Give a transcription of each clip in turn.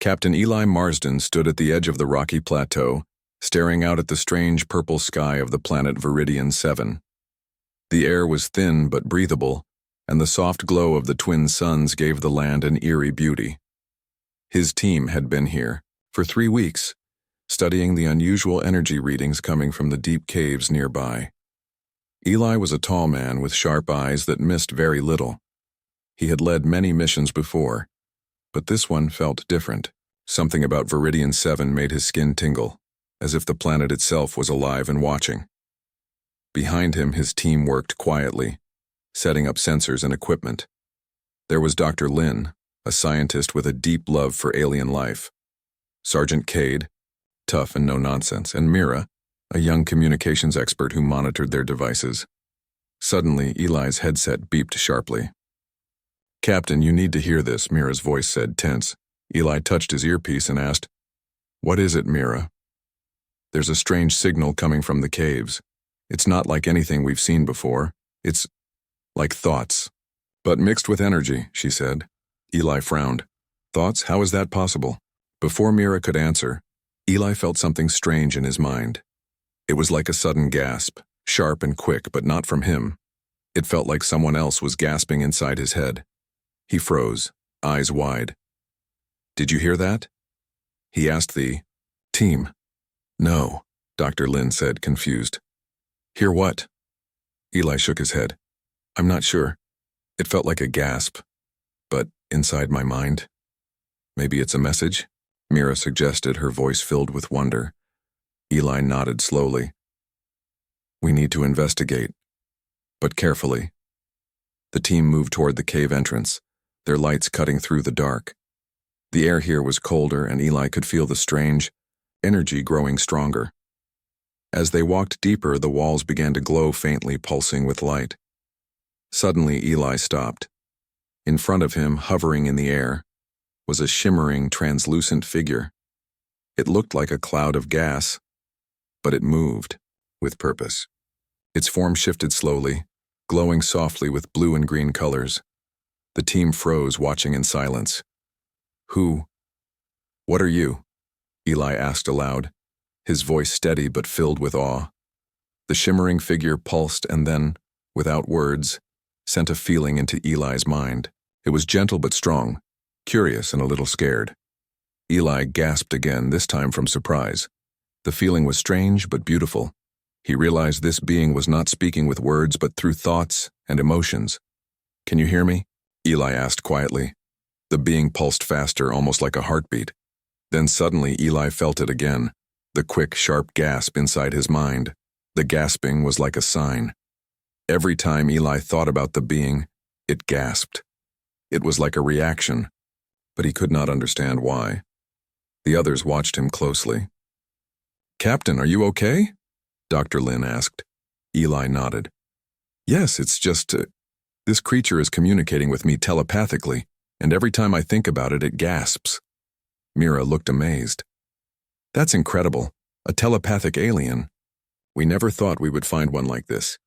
Captain Eli Marsden stood at the edge of the rocky plateau, staring out at the strange purple sky of the planet Viridian 7. The air was thin but breathable, and the soft glow of the twin suns gave the land an eerie beauty. His team had been here for 3 weeks, studying the unusual energy readings coming from the deep caves nearby. Eli was a tall man with sharp eyes that missed very little. He had led many missions before, but this one felt different. Something about Viridian 7 made his skin tingle, as if the planet itself was alive and watching. Behind him, his team worked quietly, setting up sensors and equipment. There was Dr. Lin, a scientist with a deep love for alien life, Sergeant Cade, tough and no-nonsense, and Mira, a young communications expert who monitored their devices. Suddenly, Eli's headset beeped sharply. "Captain, you need to hear this," Mira's voice said, tense. Eli touched his earpiece and asked, "What is it, Mira?" "There's a strange signal coming from the caves. It's not like anything we've seen before. It's like thoughts, but mixed with energy," she said. Eli frowned. "Thoughts? How is that possible?" Before Mira could answer, Eli felt something strange in his mind. It was like a sudden gasp, sharp and quick, but not from him. It felt like someone else was gasping inside his head. He froze, eyes wide. "Did you hear that?" he asked the team. "No," Dr. Lin said, confused. "Hear what?" Eli shook his head. "I'm not sure. It felt like a gasp, but inside my mind. Maybe it's a message?" Mira suggested, her voice filled with wonder. Eli nodded slowly. "We need to investigate, but carefully." The team moved toward the cave entrance, their lights cutting through the dark. The air here was colder, and Eli could feel the strange energy growing stronger. As they walked deeper, the walls began to glow faintly, pulsing with light. Suddenly, Eli stopped. In front of him, hovering in the air, was a shimmering, translucent figure. It looked like a cloud of gas, but it moved with purpose. Its form shifted slowly, glowing softly with blue and green colors. The team froze, watching in silence. What are you?" Eli asked aloud, his voice steady but filled with awe. The shimmering figure pulsed and then, without words, sent a feeling into Eli's mind. It was gentle but strong, curious and a little scared. Eli gasped again, this time from surprise. The feeling was strange but beautiful. He realized this being was not speaking with words but through thoughts and emotions. "Can you hear me?" Eli asked quietly. The being pulsed faster, almost like a heartbeat. Then suddenly Eli felt it again, the quick, sharp gasp inside his mind. The gasping was like a sign. Every time Eli thought about the being, it gasped. It was like a reaction, but he could not understand why. The others watched him closely. "Captain, are you okay?" Dr. Lin asked. Eli nodded. "Yes, it's just, this creature is communicating with me telepathically, and every time I think about it, it gasps." Mira looked amazed. "That's incredible. A telepathic alien. We never thought we would find one like this."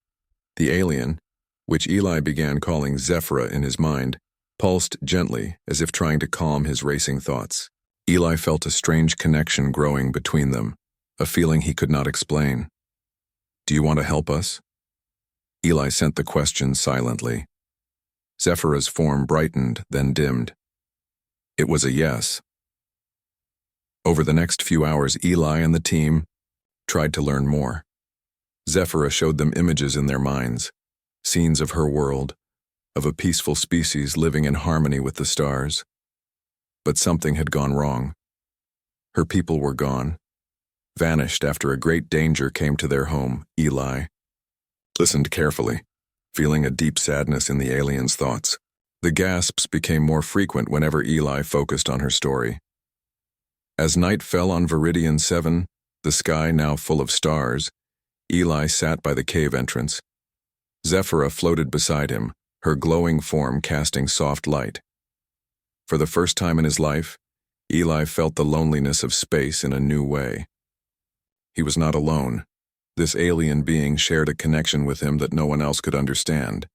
The alien, which Eli began calling Zephyra in his mind, pulsed gently, as if trying to calm his racing thoughts. Eli felt a strange connection growing between them, a feeling he could not explain. "Do you want to help us?" Eli sent the question silently. Zephyra's form brightened, then dimmed. It was a yes. Over the next few hours, Eli and the team tried to learn more. Zephyra showed them images in their minds, scenes of her world, of a peaceful species living in harmony with the stars. But something had gone wrong. Her people were gone, vanished after a great danger came to their home. Eli listened carefully, feeling a deep sadness in the alien's thoughts. The gasps became more frequent whenever Eli focused on her story. As night fell on Viridian 7, the sky now full of stars, Eli sat by the cave entrance. Zephyra floated beside him, her glowing form casting soft light. For the first time in his life, Eli felt the loneliness of space in a new way. He was not alone. This alien being shared a connection with him that no one else could understand,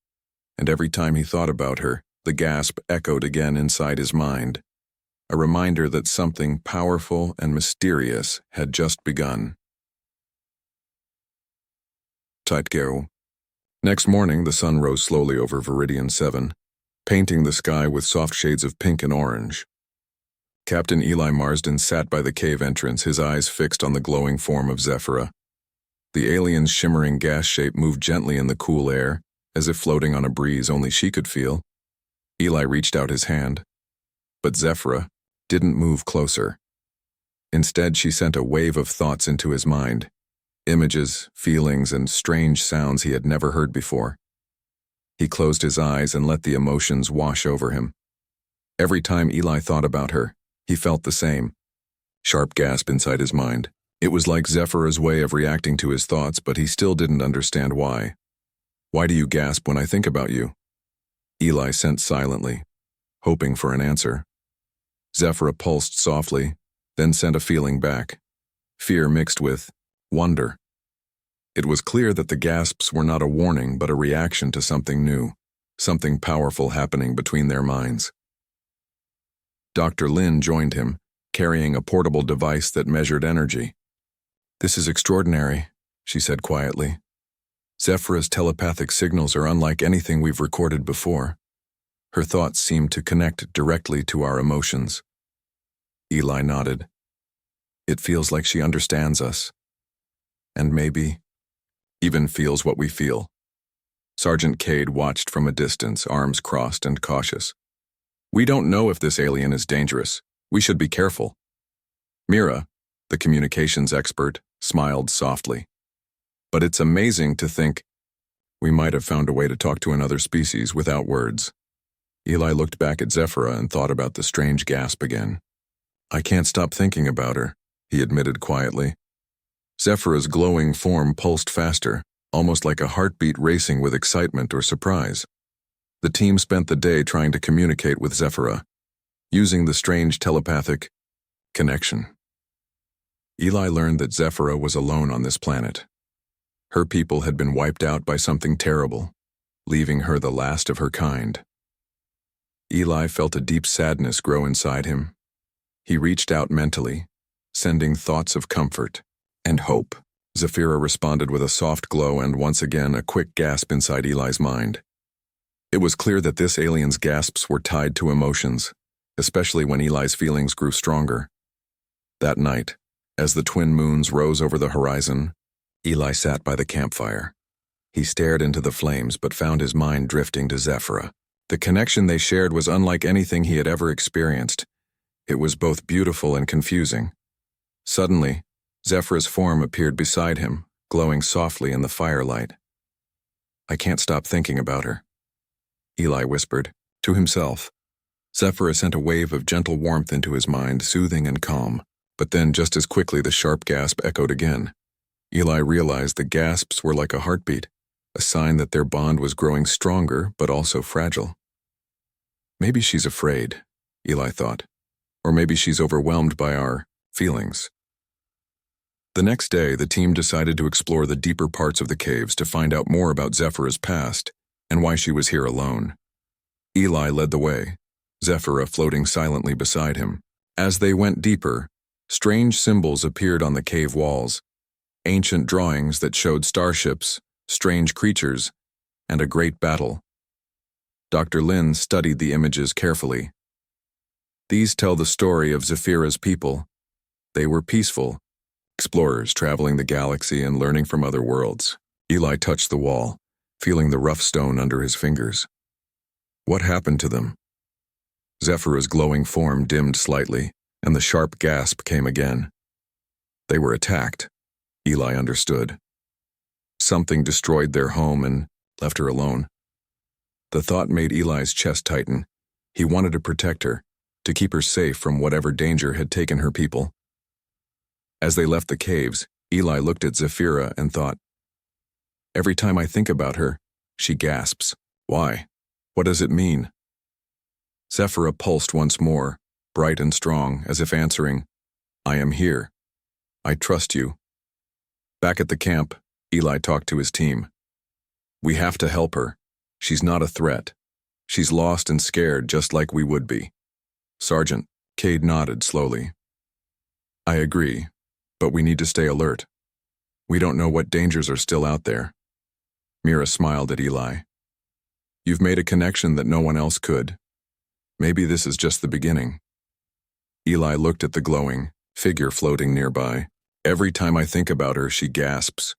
and every time he thought about her, the gasp echoed again inside his mind. a reminder that something powerful and mysterious had just begun. Zeitgeo. Next morning, the sun rose slowly over Viridian 7, painting the sky with soft shades of pink and orange. Captain Eli Marsden sat by the cave entrance, his eyes fixed on the glowing form of Zephyra. The alien's shimmering gas shape moved gently in the cool air, as if floating on a breeze only she could feel. Eli reached out his hand, but Zephyra didn't move closer. Instead, she sent a wave of thoughts into his mind, images, feelings, and strange sounds he had never heard before. He closed his eyes and let the emotions wash over him. Every time Eli thought about her, he felt the same sharp gasp inside his mind. It was like Zephyra's way of reacting to his thoughts, but he still didn't understand why. "Why do you gasp when I think about you?" Eli sent silently, hoping for an answer. Zephyra pulsed softly, then sent a feeling back, fear mixed with wonder. It was clear that the gasps were not a warning but a reaction to something new, something powerful happening between their minds. Dr. Lin joined him, carrying a portable device that measured energy. "This is extraordinary," she said quietly. "Zephyra's telepathic signals are unlike anything we've recorded before. Her thoughts seem to connect directly to our emotions." Eli nodded. "It feels like she understands us. And maybe even feels what we feel." Sergeant Cade watched from a distance, arms crossed and cautious. "We don't know if this alien is dangerous. We should be careful." Mira, the communications expert, smiled softly. "But it's amazing to think we might have found a way to talk to another species without words." Eli looked back at Zephyra and thought about the strange gasp again. "I can't stop thinking about her," he admitted quietly. Zephyra's glowing form pulsed faster, almost like a heartbeat racing with excitement or surprise. The team spent the day trying to communicate with Zephyra, using the strange telepathic connection. Eli learned that Zephyra was alone on this planet. Her people had been wiped out by something terrible, leaving her the last of her kind. Eli felt a deep sadness grow inside him. He reached out mentally, sending thoughts of comfort and hope. Zephyra responded with a soft glow and once again a quick gasp inside Eli's mind. It was clear that this alien's gasps were tied to emotions, especially when Eli's feelings grew stronger. That night, as the twin moons rose over the horizon, Eli sat by the campfire. He stared into the flames but found his mind drifting to Zephyra. The connection they shared was unlike anything he had ever experienced. It was both beautiful and confusing. Suddenly, Zephyra's form appeared beside him, glowing softly in the firelight. "I can't stop thinking about her," Eli whispered, to himself. Zephyra sent a wave of gentle warmth into his mind, soothing and calm, but then just as quickly the sharp gasp echoed again. Eli realized the gasps were like a heartbeat, a sign that their bond was growing stronger but also fragile. "Maybe she's afraid," Eli thought, "or maybe she's overwhelmed by our feelings." The next day, the team decided to explore the deeper parts of the caves to find out more about Zephyra's past and why she was here alone. Eli led the way, Zephyra floating silently beside him. As they went deeper, strange symbols appeared on the cave walls, ancient drawings that showed starships, strange creatures, and a great battle. Dr. Lin studied the images carefully. "These tell the story of Zephyra's people. They were peaceful, explorers traveling the galaxy and learning from other worlds." Eli touched the wall, feeling the rough stone under his fingers. "What happened to them?" Zephyra's glowing form dimmed slightly, and the sharp gasp came again. "They were attacked," Eli understood. "Something destroyed their home and left her alone." The thought made Eli's chest tighten. He wanted to protect her, to keep her safe from whatever danger had taken her people. As they left the caves, Eli looked at Zephyra and thought, "Every time I think about her, she gasps. Why? What does it mean?" Zephyra pulsed once more, bright and strong, as if answering, "I am here. I trust you." Back at the camp, Eli talked to his team. "We have to help her. She's not a threat. She's lost and scared just like we would be." Sergeant Cade nodded slowly. I agree, but we need to stay alert. We don't know what dangers are still out there. Mira smiled at Eli. You've made a connection that no one else could. Maybe this is just the beginning. Eli looked at the glowing figure floating nearby. Every time I think about her, she gasps.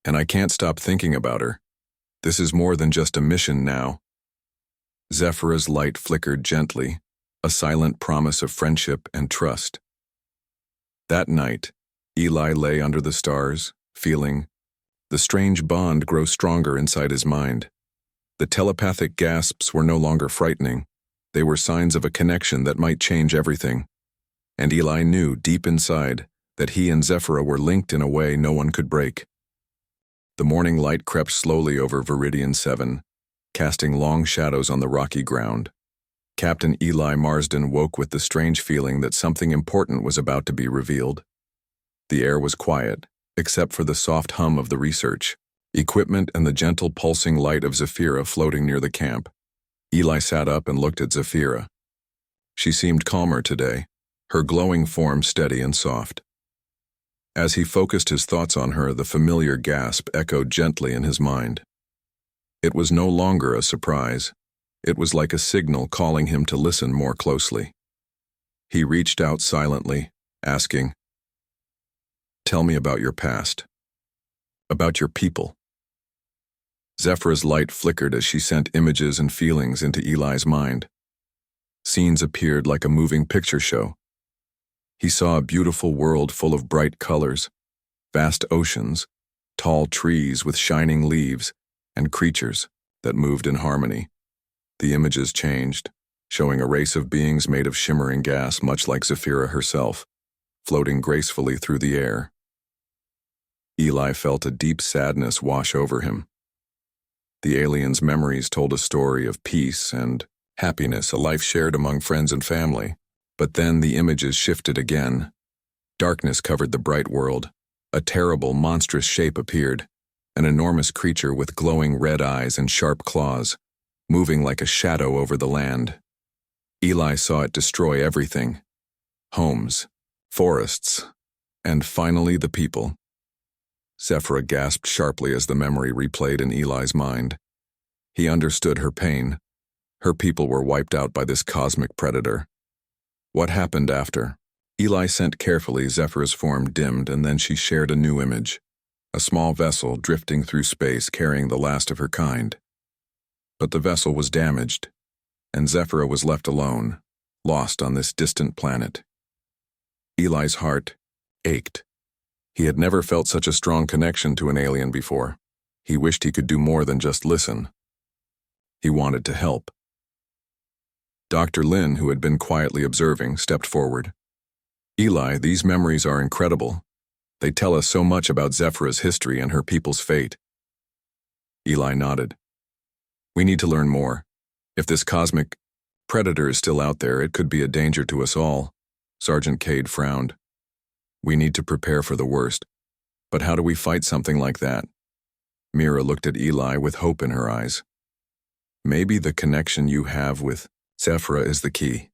And I can't stop thinking about her. This is more than just a mission now. Zephyra's light flickered gently, a silent promise of friendship and trust. That night, Eli lay under the stars, feeling the strange bond grow stronger inside his mind. The telepathic gasps were no longer frightening. They were signs of a connection that might change everything. And Eli knew deep inside that he and Zephyra were linked in a way no one could break. The morning light crept slowly over Viridian 7, casting long shadows on the rocky ground. Captain Eli Marsden woke with the strange feeling that something important was about to be revealed. The air was quiet, except for the soft hum of the research equipment and the gentle pulsing light of Zephyra floating near the camp. Eli sat up and looked at Zephyra. She seemed calmer today, her glowing form steady and soft. As he focused his thoughts on her, the familiar gasp echoed gently in his mind. It was no longer a surprise. It was like a signal calling him to listen more closely. He reached out silently, asking, "Tell me about your past. About your people." Zephyra's light flickered as she sent images and feelings into Eli's mind. Scenes appeared like a moving picture show. He saw a beautiful world full of bright colors, vast oceans, tall trees with shining leaves, and creatures that moved in harmony. The images changed, showing a race of beings made of shimmering gas much like Zephyra herself, floating gracefully through the air. Eli felt a deep sadness wash over him. The aliens' memories told a story of peace and happiness, a life shared among friends and family. But then the images shifted again. Darkness covered the bright world. A terrible, monstrous shape appeared, an enormous creature with glowing red eyes and sharp claws, moving like a shadow over the land. Eli saw it destroy everything: homes, forests, and finally the people. Zephyra gasped sharply as the memory replayed in Eli's mind. He understood her pain. Her people were wiped out by this cosmic predator. What happened after? Eli sent carefully. Zephyra's form dimmed, and then she shared a new image. A small vessel drifting through space carrying the last of her kind. But the vessel was damaged, and Zephyra was left alone, lost on this distant planet. Eli's heart ached. He had never felt such a strong connection to an alien before. He wished he could do more than just listen. He wanted to help. Dr. Lin, who had been quietly observing, stepped forward. Eli, these memories are incredible. They tell us so much about Zephyra's history and her people's fate. Eli nodded. We need to learn more. If this cosmic predator is still out there, it could be a danger to us all. Sergeant Cade frowned. We need to prepare for the worst. But how do we fight something like that? Mira looked at Eli with hope in her eyes. Maybe the connection you have with Zephyra is the key.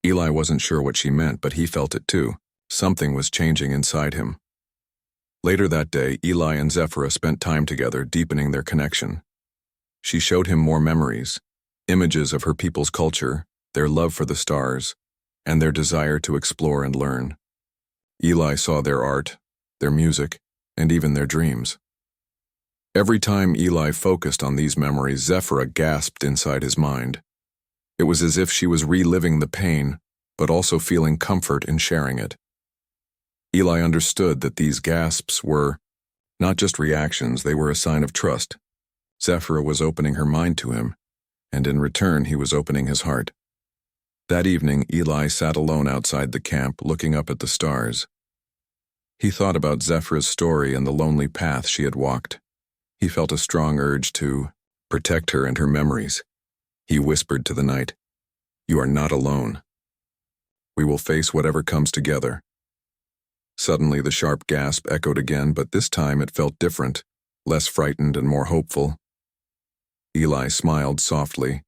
Eli wasn't sure what she meant, but he felt it too. Something was changing inside him. Later that day, Eli and Zephyra spent time together, deepening their connection. She showed him more memories, images of her people's culture, their love for the stars, and their desire to explore and learn. Eli saw their art, their music, and even their dreams. Every time Eli focused on these memories, Zephyra gasped inside his mind. It was as if she was reliving the pain, but also feeling comfort in sharing it. Eli understood that these gasps were not just reactions, they were a sign of trust. Zephyra was opening her mind to him, and in return he was opening his heart. That evening, Eli sat alone outside the camp, looking up at the stars. He thought about Zephyra's story and the lonely path she had walked. He felt a strong urge to protect her and her memories. He whispered to the night, "You are not alone. We will face whatever comes together." Suddenly the sharp gasp echoed again, but this time it felt different, less frightened and more hopeful. Eli smiled softly.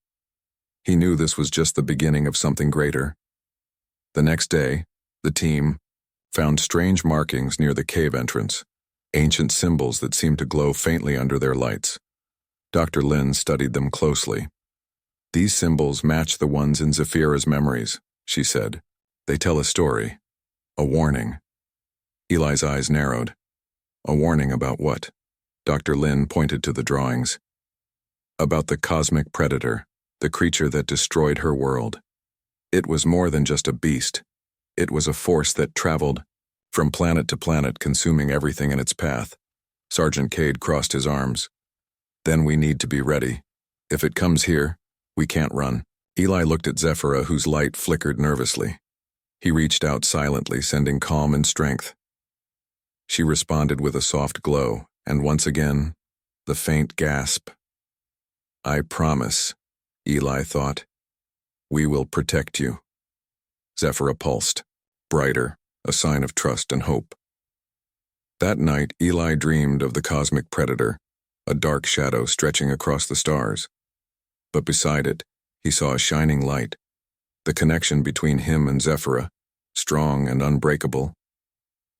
He knew this was just the beginning of something greater. The next day, the team found strange markings near the cave entrance, ancient symbols that seemed to glow faintly under their lights. Dr. Lin studied them closely. These symbols match the ones in Zephyra's memories, she said. They tell a story, a warning. Eli's eyes narrowed. A warning about what? Dr. Lin pointed to the drawings. About the cosmic predator, the creature that destroyed her world. It was more than just a beast. It was a force that traveled from planet to planet, consuming everything in its path. Sergeant Cade crossed his arms. Then we need to be ready. If it comes here, we can't run. Eli looked at Zephira, whose light flickered nervously. He reached out silently, sending calm and strength. She responded with a soft glow, and once again, the faint gasp. I promise, Eli thought. We will protect you. Zephira pulsed, brighter, a sign of trust and hope. That night, Eli dreamed of the cosmic predator, a dark shadow stretching across the stars. But beside it, he saw a shining light, the connection between him and Zephira, strong and unbreakable.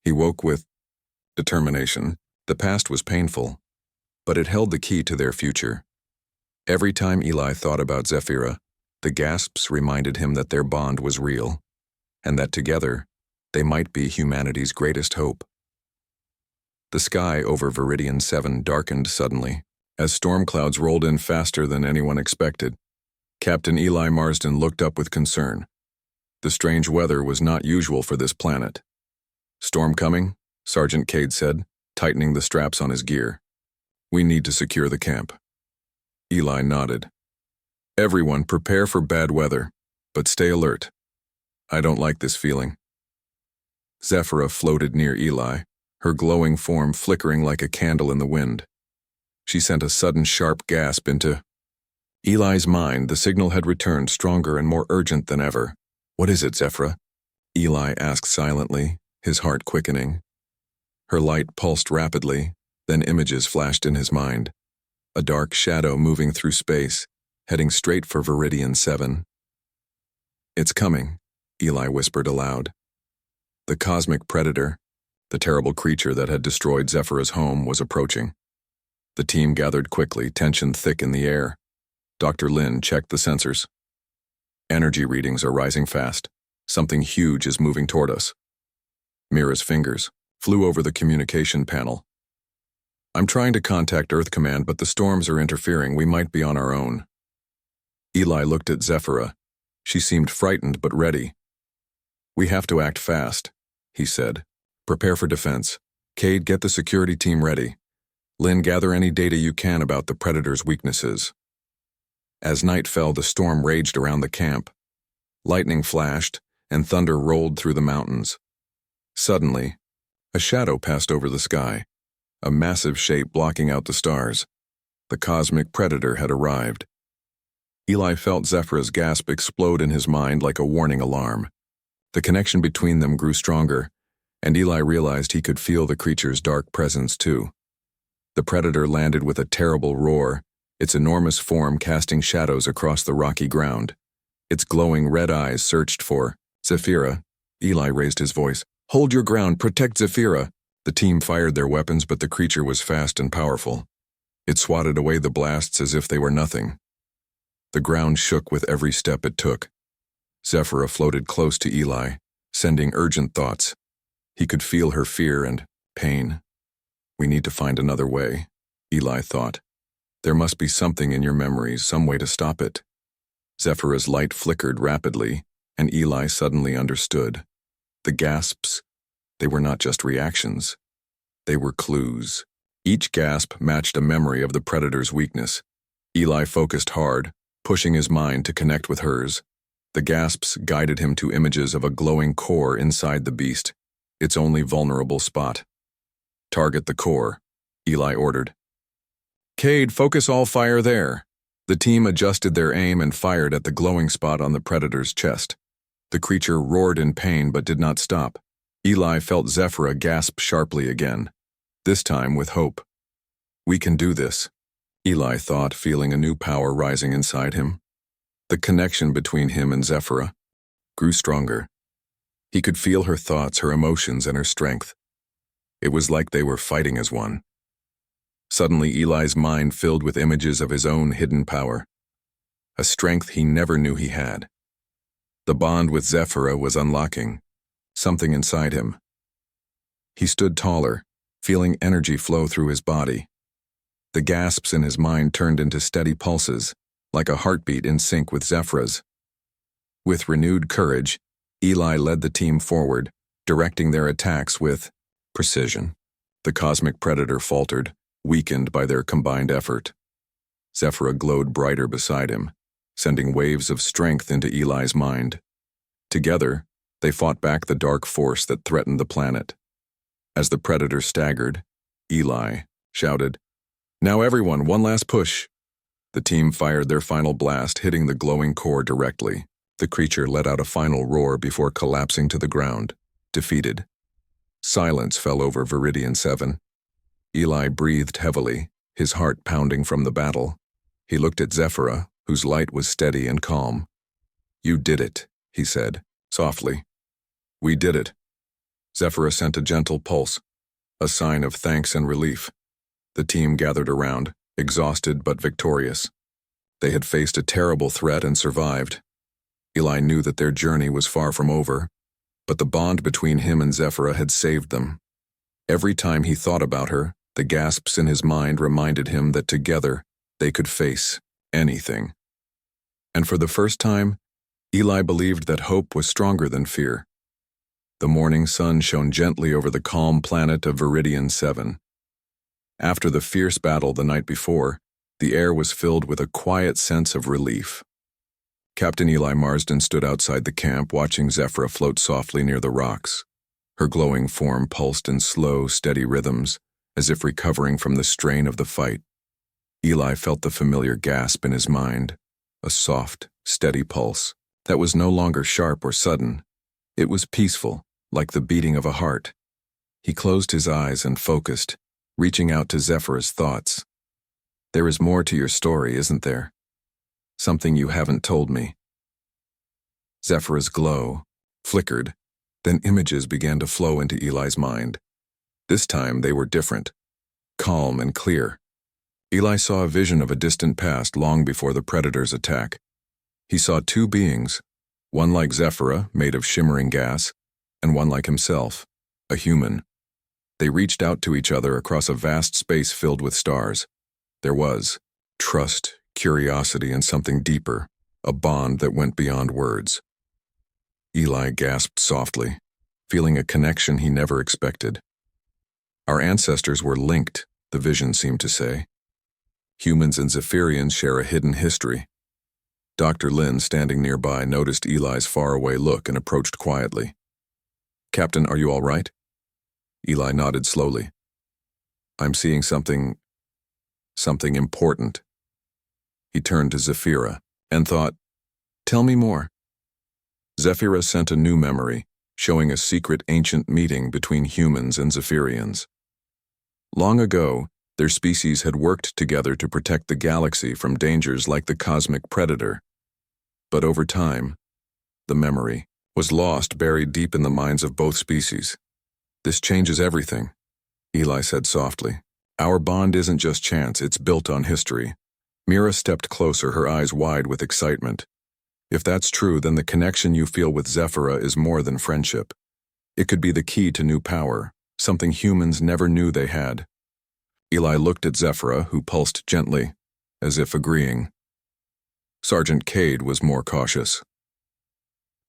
He woke with determination. The past was painful, but it held the key to their future. Every time Eli thought about Zephira, the gasps reminded him that their bond was real, and that together, they might be humanity's greatest hope. The sky over Viridian 7 darkened suddenly, as storm clouds rolled in faster than anyone expected. Captain Eli Marsden looked up with concern. The strange weather was not usual for this planet. Storm coming? Sergeant Cade said, tightening the straps on his gear. We need to secure the camp. Eli nodded. Everyone prepare for bad weather, but stay alert. I don't like this feeling. Zephira floated near Eli, her glowing form flickering like a candle in the wind. She sent a sudden sharp gasp into Eli's mind. The signal had returned, stronger and more urgent than ever. What is it, Zephira? Eli asked silently, his heart quickening. Her light pulsed rapidly, then images flashed in his mind. A dark shadow moving through space, heading straight for Viridian 7. It's coming, Eli whispered aloud. The cosmic predator, the terrible creature that had destroyed Zephira's home, was approaching. The team gathered quickly, tension thick in the air. Dr. Lin checked the sensors. Energy readings are rising fast. Something huge is moving toward us. Mira's fingers flew over the communication panel. I'm trying to contact Earth Command, but the storms are interfering. We might be on our own. Eli looked at Zephira. She seemed frightened but ready. We have to act fast, he said. Prepare for defense. Cade, get the security team ready. Lin, gather any data you can about the predator's weaknesses. As night fell, the storm raged around the camp. Lightning flashed, and thunder rolled through the mountains. Suddenly, a shadow passed over the sky, a massive shape blocking out the stars. The cosmic predator had arrived. Eli felt Zephira's gasp explode in his mind like a warning alarm. The connection between them grew stronger, and Eli realized he could feel the creature's dark presence too. The predator landed with a terrible roar, its enormous form casting shadows across the rocky ground. Its glowing red eyes searched for Zephira. Eli raised his voice. Hold your ground, protect Zephira. The team fired their weapons, but the creature was fast and powerful. It swatted away the blasts as if they were nothing. The ground shook with every step it took. Zephira floated close to Eli, sending urgent thoughts. He could feel her fear and pain. We need to find another way, Eli thought. There must be something in your memories, some way to stop it. Zephira's light flickered rapidly, and Eli suddenly understood. The gasps, they were not just reactions. They were clues. Each gasp matched a memory of the predator's weakness. Eli focused hard, pushing his mind to connect with hers. The gasps guided him to images of a glowing core inside the beast, its only vulnerable spot. Target the core, Eli ordered. Cade, focus all fire there. The team adjusted their aim and fired at the glowing spot on the predator's chest. The creature roared in pain but did not stop. Eli felt Zephira gasp sharply again, this time with hope. We can do this, Eli thought, feeling a new power rising inside him. The connection between him and Zephira grew stronger. He could feel her thoughts, her emotions, and her strength. It was like they were fighting as one. Suddenly, Eli's mind filled with images of his own hidden power, a strength he never knew he had. The bond with Zephyrah was unlocking something inside him. He stood taller, feeling energy flow through his body. The gasps in his mind turned into steady pulses, like a heartbeat in sync with Zephyrah's. With renewed courage, Eli led the team forward, directing their attacks with precision. The cosmic predator faltered, weakened by their combined effort. Zephyrah glowed brighter beside him, sending waves of strength into Eli's mind. Together, they fought back the dark force that threatened the planet. As the predator staggered, Eli shouted, "Now everyone, one last push!" The team fired their final blast, hitting the glowing core directly. The creature let out a final roar before collapsing to the ground, defeated. Silence fell over Viridian 7. Eli breathed heavily, his heart pounding from the battle. He looked at Zephyrah, whose light was steady and calm. "You did it," he said, softly. "We did it." Zephyrah sent a gentle pulse, a sign of thanks and relief. The team gathered around, exhausted but victorious. They had faced a terrible threat and survived. Eli knew that their journey was far from over, but the bond between him and Zephyrah had saved them. Every time he thought about her, the gasps in his mind reminded him that together they could face anything. And for the first time, Eli believed that hope was stronger than fear. The morning sun shone gently over the calm planet of Viridian 7. After the fierce battle the night before, the air was filled with a quiet sense of relief. Captain Eli Marsden stood outside the camp, watching Zephyrah float softly near the rocks. Her glowing form pulsed in slow, steady rhythms, as if recovering from the strain of the fight. Eli felt the familiar gasp in his mind, a soft, steady pulse that was no longer sharp or sudden. It was peaceful, like the beating of a heart. He closed his eyes and focused, reaching out to Zephyrah's thoughts. "There is more to your story, isn't there? Something you haven't told me." Zephyrah's glow flickered, then images began to flow into Eli's mind. This time they were different, calm and clear. Eli saw a vision of a distant past long before the predator's attack. He saw two beings, one like Zephyrah, made of shimmering gas, and one like himself, a human. They reached out to each other across a vast space filled with stars. There was trust, curiosity, and something deeper, a bond that went beyond words. Eli gasped softly, feeling a connection he never expected. Our ancestors were linked, the vision seemed to say. Humans and Zephyrians share a hidden history. Dr. Lin, standing nearby, noticed Eli's faraway look and approached quietly. "Captain, are you all right?" Eli nodded slowly. "I'm seeing something important." He turned to Zephyrah and thought, "Tell me more." Zephyrah sent a new memory, showing a secret ancient meeting between humans and Zephyrians. Long ago, their species had worked together to protect the galaxy from dangers like the cosmic predator. But over time, the memory was lost, buried deep in the minds of both species. "This changes everything," Eli said softly. "Our bond isn't just chance, it's built on history." Mira stepped closer, her eyes wide with excitement. "If that's true, then the connection you feel with Zephyrah is more than friendship. It could be the key to new power, something humans never knew they had." Eli looked at Zephyrah, who pulsed gently, as if agreeing. Sergeant Cade was more cautious.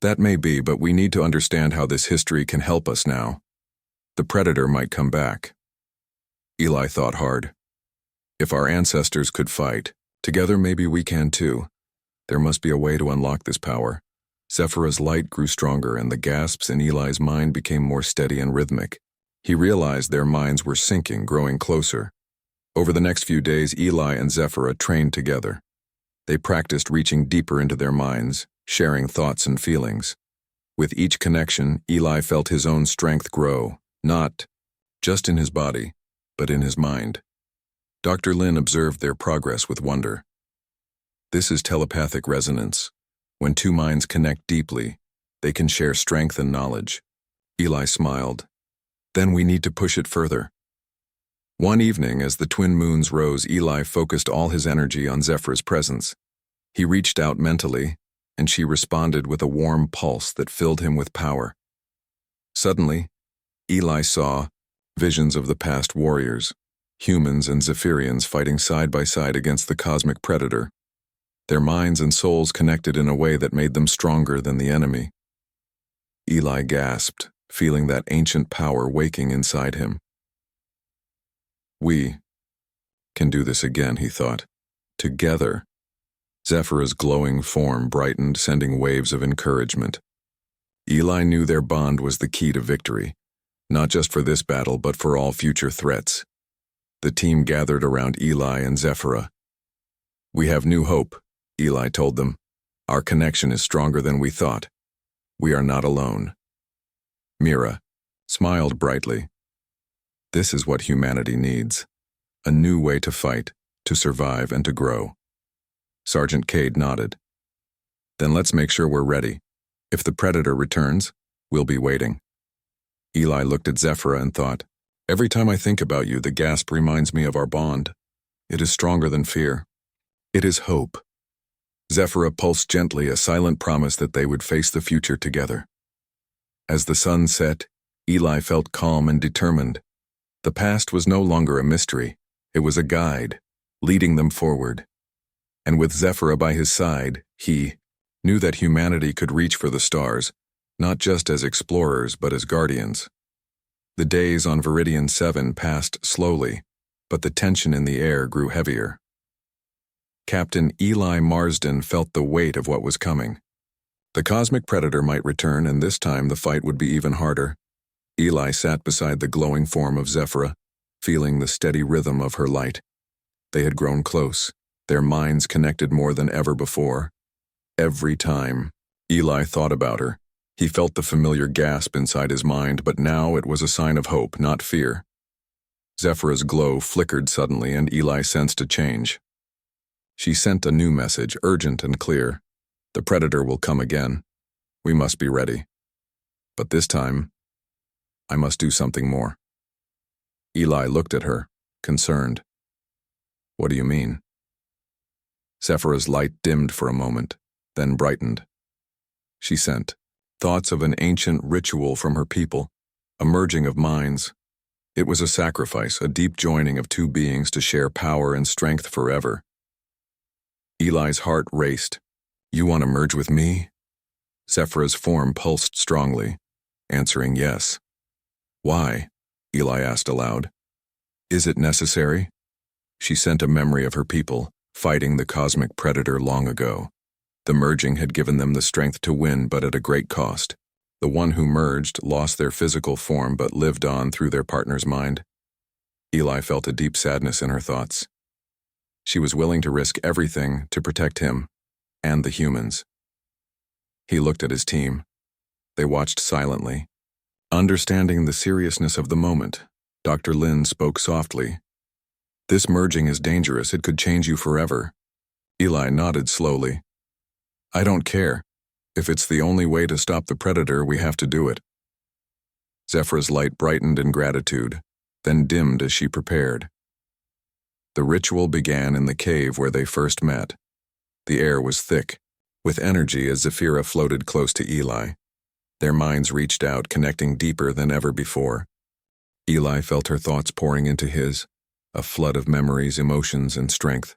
"That may be, but we need to understand how this history can help us now. The predator might come back." Eli thought hard. If our ancestors could fight, together maybe we can too. There must be a way to unlock this power. Zephyrah's light grew stronger, and the gasps in Eli's mind became more steady and rhythmic. He realized their minds were syncing, growing closer. Over the next few days, Eli and Zephyrah trained together. They practiced reaching deeper into their minds, sharing thoughts and feelings. With each connection, Eli felt his own strength grow, not just in his body, but in his mind. Dr. Lin observed their progress with wonder. "This is telepathic resonance. When two minds connect deeply, They can share strength and knowledge. Eli smiled. Then we need to push it further. One evening, as the twin moons rose, Eli focused all his energy on Zephyr's presence. He reached out mentally, and she responded with a warm pulse that filled him with power. Suddenly, Eli saw visions of the past warriors, humans and Zephyrians fighting side by side against the cosmic predator. Their minds and souls connected in a way that made them stronger than the enemy. Eli gasped, feeling that ancient power waking inside him. We can do this again, he thought. Together. Zephyr's glowing form brightened, sending waves of encouragement. Eli knew their bond was the key to victory, not just for this battle, but for all future threats. The team gathered around Eli and Zephyra. We have new hope, Eli told them. Our connection is stronger than we thought. We are not alone. Mira smiled brightly. This is what humanity needs. A new way to fight, to survive, and to grow. Sergeant Cade nodded. Then let's make sure we're ready. If the predator returns, we'll be waiting. Eli looked at Zephyra and thought, every time I think about you, the gasp reminds me of our bond. It is stronger than fear. It is hope. Zephyra pulsed gently, a silent promise that they would face the future together. As the sun set, Eli felt calm and determined. The past was no longer a mystery. It was a guide, leading them forward. And with Zephyra by his side, he knew that humanity could reach for the stars, not just as explorers but as guardians. The days on Viridian 7 passed slowly, but the tension in the air grew heavier. Captain Eli Marsden felt the weight of what was coming. The cosmic predator might return, and this time the fight would be even harder. Eli sat beside the glowing form of Zephyra, feeling the steady rhythm of her light. They had grown close, their minds connected more than ever before. Every time Eli thought about her, he felt the familiar gasp inside his mind, but now it was a sign of hope, not fear. Zephyra's glow flickered suddenly, and Eli sensed a change. She sent a new message, urgent and clear. The predator will come again. We must be ready. But this time, I must do something more. Eli looked at her, concerned. What do you mean? Zephyra's light dimmed for a moment, then brightened. She sent thoughts of an ancient ritual from her people, a merging of minds. It was a sacrifice, a deep joining of two beings to share power and strength forever. Eli's heart raced. You want to merge with me? Zephyra's form pulsed strongly, answering yes. Why? Eli asked aloud. Is it necessary? She sent a memory of her people, fighting the cosmic predator long ago. The merging had given them the strength to win, but at a great cost. The one who merged lost their physical form but lived on through their partner's mind. Eli felt a deep sadness in her thoughts. She was willing to risk everything to protect him and the humans. He looked at his team. They watched silently. Understanding the seriousness of the moment, Dr. Lin spoke softly. This merging is dangerous. It could change you forever. Eli nodded slowly. I don't care. If it's the only way to stop the predator, we have to do it. Zephyra's light brightened in gratitude, then dimmed as she prepared. The ritual began in the cave where they first met. The air was thick, with energy as Zephyra floated close to Eli. Their minds reached out, connecting deeper than ever before. Eli felt her thoughts pouring into his, a flood of memories, emotions, and strength.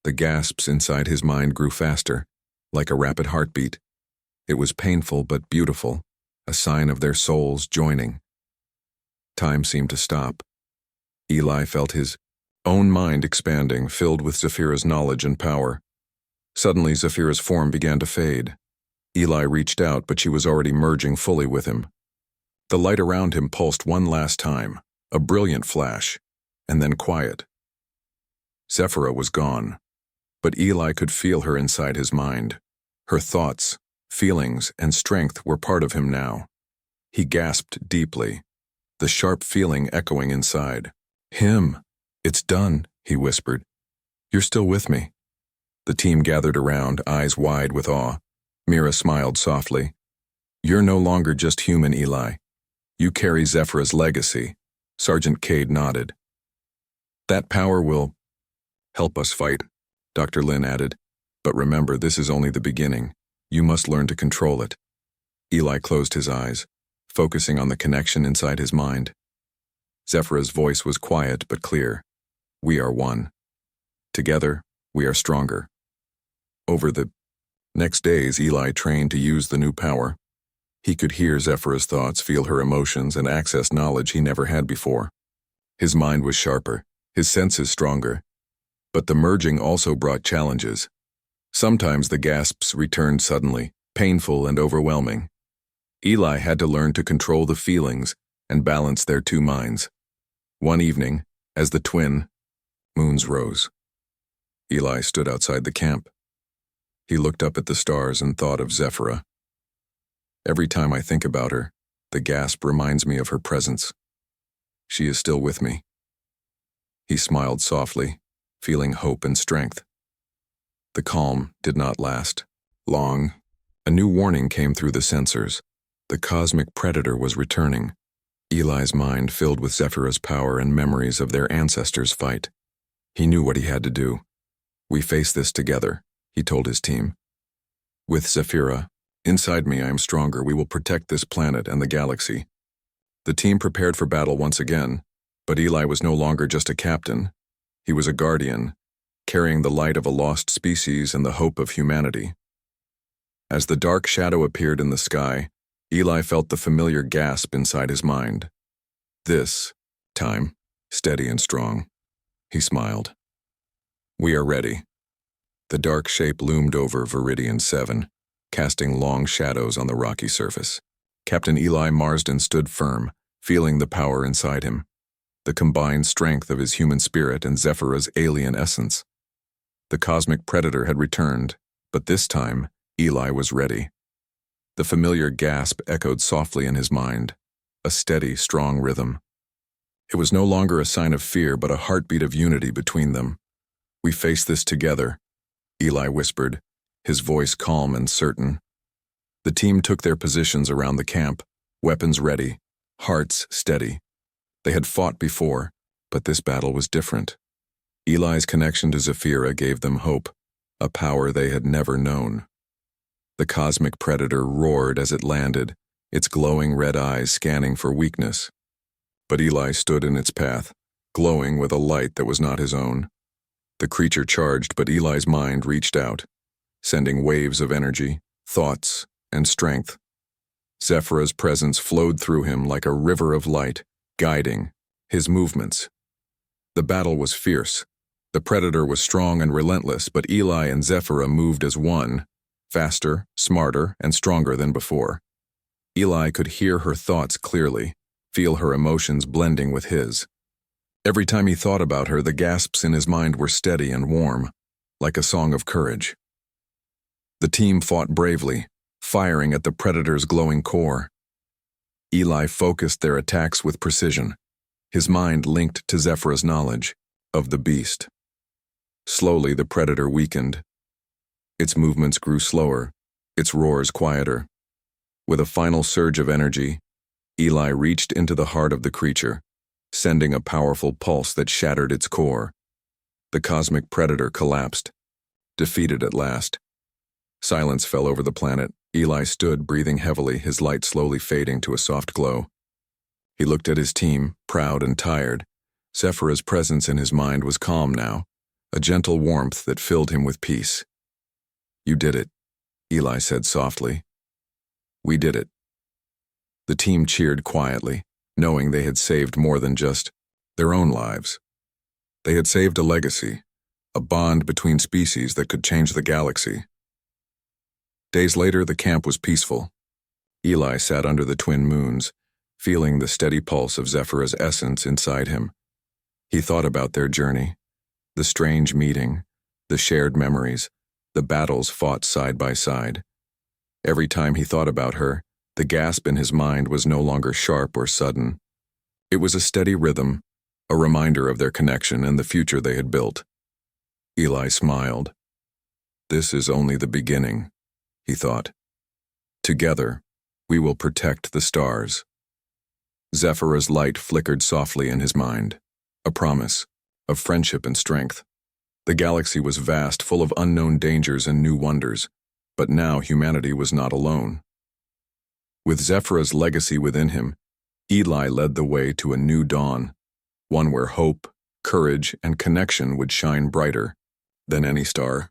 The gasps inside his mind grew faster, like a rapid heartbeat. It was painful but beautiful, a sign of their souls joining. Time seemed to stop. Eli felt his own mind expanding, filled with Zephyra's knowledge and power. Suddenly, Zephyra's form began to fade. Eli reached out, but she was already merging fully with him. The light around him pulsed one last time, a brilliant flash, and then quiet. Zephyra was gone, but Eli could feel her inside his mind. Her thoughts, feelings, and strength were part of him now. He gasped deeply, the sharp feeling echoing inside. Him! It's done, he whispered. You're still with me. The team gathered around, eyes wide with awe. Mira smiled softly. You're no longer just human, Eli. You carry Zephyr's legacy. Sergeant Cade nodded. That power will help us fight, Dr. Lin added. But remember, this is only the beginning. You must learn to control it. Eli closed his eyes, focusing on the connection inside his mind. Zephyr's voice was quiet but clear. We are one. Together, we are stronger. Over the next days, Eli trained to use the new power. He could hear Zephyr's thoughts, feel her emotions, and access knowledge he never had before. His mind was sharper, his senses stronger. But the merging also brought challenges. Sometimes the gasps returned suddenly, painful and overwhelming. Eli had to learn to control the feelings and balance their two minds. One evening, as the twin moons rose, Eli stood outside the camp. He looked up at the stars and thought of Zephyra. Every time I think about her, the gasp reminds me of her presence. She is still with me. He smiled softly, feeling hope and strength. The calm did not last long. A new warning came through the sensors. The cosmic predator was returning. Eli's mind filled with Zephyr's power and memories of their ancestors' fight. He knew what he had to do. We face this together, he told his team. With Zephyrah, inside me I am stronger. We will protect this planet and the galaxy. The team prepared for battle once again, but Eli was no longer just a captain. He was a guardian, carrying the light of a lost species and the hope of humanity. As the dark shadow appeared in the sky, Eli felt the familiar gasp inside his mind. This time, steady and strong. He smiled. We are ready. The dark shape loomed over Viridian 7, casting long shadows on the rocky surface. Captain Eli Marsden stood firm, feeling the power inside him, the combined strength of his human spirit and Zephyr's alien essence. The cosmic predator had returned, but this time, Eli was ready. The familiar gasp echoed softly in his mind, a steady, strong rhythm. It was no longer a sign of fear, but a heartbeat of unity between them. We face this together, Eli whispered, his voice calm and certain. The team took their positions around the camp, weapons ready, hearts steady. They had fought before, but this battle was different. Eli's connection to Zephyrah gave them hope, a power they had never known. The cosmic predator roared as it landed, its glowing red eyes scanning for weakness. But Eli stood in its path, glowing with a light that was not his own. The creature charged, but Eli's mind reached out, sending waves of energy, thoughts, and strength. Zephyrah's presence flowed through him like a river of light, guiding his movements. The battle was fierce. The predator was strong and relentless, but Eli and Zephyrah moved as one, faster, smarter, and stronger than before. Eli could hear her thoughts clearly, feel her emotions blending with his. Every time he thought about her, the gasps in his mind were steady and warm, like a song of courage. The team fought bravely, firing at the predator's glowing core. Eli focused their attacks with precision, his mind linked to Zephyrah's knowledge of the beast. Slowly, the predator weakened. Its movements grew slower, its roars quieter. With a final surge of energy, Eli reached into the heart of the creature, sending a powerful pulse that shattered its core. The cosmic predator collapsed, defeated at last. Silence fell over the planet. Eli stood, breathing heavily, his light slowly fading to a soft glow. He looked at his team, proud and tired. Zephyrah's presence in his mind was calm now, a gentle warmth that filled him with peace. You did it, Eli said softly. We did it. The team cheered quietly, knowing they had saved more than just their own lives. They had saved a legacy, a bond between species that could change the galaxy. Days later, the camp was peaceful. Eli sat under the twin moons, feeling the steady pulse of Zephyrah's essence inside him. He thought about their journey, the strange meeting, the shared memories, the battles fought side by side. Every time he thought about her, the gasp in his mind was no longer sharp or sudden. It was a steady rhythm, a reminder of their connection and the future they had built. Eli smiled. This is only the beginning, he thought. Together, We will protect the stars. Zephyr's light flickered softly in his mind, a promise of friendship and strength. The galaxy was vast, full of unknown dangers and new wonders, but now humanity was not alone. With Zephyr's legacy within him, Eli led the way to a new dawn, one where hope, courage, and connection would shine brighter than any star.